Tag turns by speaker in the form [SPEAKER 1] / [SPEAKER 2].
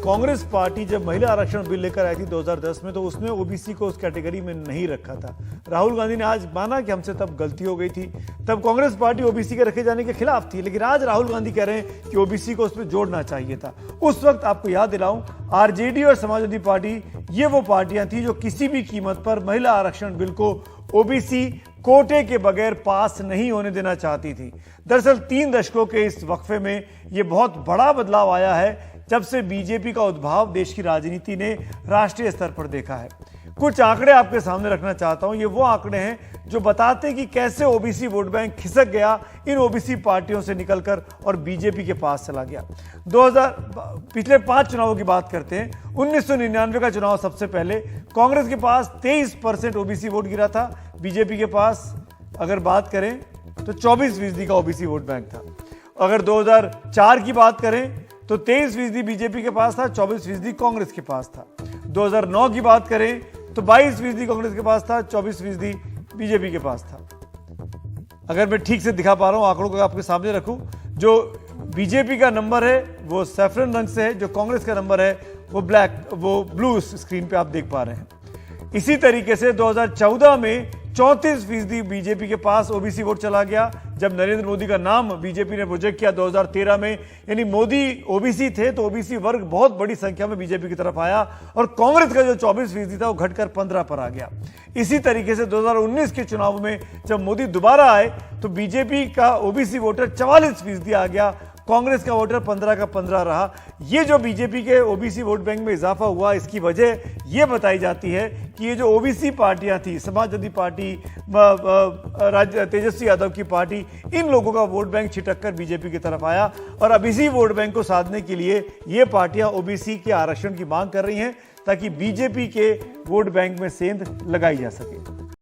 [SPEAKER 1] Congress party जब महिला आरक्षण बिल लेकर आई थी 2010 में, तो उसने ओबीसी को उस कैटेगरी में नहीं रखा था। राहुल गांधी ने आज माना कि हमसे तब गलती हो गई थी, तब कांग्रेस पार्टी ओबीसी के रखे जाने के खिलाफ थी, लेकिन आज राहुल गांधी कह रहे हैं कि ओबीसी को उसमें जोड़ना चाहिए था। उस वक्त आपको याद दिलाऊं, आरजेडी और समाजवादी पार्टी ये वो पार्टियां थी जो किसी भी कीमत पर महिला आरक्षण बिल को ओबीसी कोटे के बगैर पास नहीं होने देना चाहती थी। दरअसल 3 दशकों के इस वक्फे में यह बहुत बड़ा बदलाव आया है जब से बीजेपी का उद्भव देश की राजनीति ने राष्ट्रीय स्तर पर देखा है। कुछ आंकड़े आपके सामने रखना चाहता हूं। ये वो आंकड़े हैं जो बताते हैं कि कैसे ओबीसी वोट बैंक खिसक गया इन ओबीसी पार्टियों से निकलकर और बीजेपी के पास चला गया। पिछले 5 चुनावों की बात करते हैं। 1999 का चुनाव सबसे पहले कांग्रेस के पास 23% ओबीसी वोट गिरा था, बीजेपी के पास अगर बात करें तो 24% का ओबीसी वोट बैंक था। अगर 2004 की बात करें तो 23% बीजेपी के पास था, 24% कांग्रेस के पास था। 2009 की बात करें तो 22% कांग्रेस के पास था, 24% बीजेपी के पास था। अगर मैं ठीक से दिखा पा रहा हूं, आंकड़ों को आपके सामने रखूं, जो बीजेपी का नंबर है वो सैफरन रंग से है, जो कांग्रेस का नंबर है वो ब्लू स्क्रीन पे आप देख पा रहे हैं। इसी तरीके से 2014 में 34% बीजेपी के पास ओबीसी वोट चला गया जब नरेंद्र मोदी का नाम बीजेपी ने प्रोजेक्ट किया 2013 में। यानी मोदी ओबीसी थे तो ओबीसी वर्ग बहुत बड़ी संख्या में बीजेपी की तरफ आया और कांग्रेस का जो 24% था वो घटकर 15 पर आ गया। इसी तरीके से 2019 के चुनाव में जब मोदी दोबारा आए तो बीजेपी का ओबीसी वोटर 44% आ गया, कांग्रेस का वोटर 15 का 15 रहा। ये जो बीजेपी के ओबीसी वोट बैंक में इजाफा हुआ, इसकी वजह ये बताई जाती है कि ये जो ओबीसी पार्टियां थी, समाजवादी पार्टी, तेजस्वी यादव की पार्टी, इन लोगों का वोट बैंक छिटक कर बीजेपी की तरफ आया और अब इसी वोट बैंक को साधने के लिए ये पार्टियां ओबीसी के आरक्षण की मांग कर रही हैं ताकि बीजेपी के वोट बैंक में सेंध लगाई जा सके।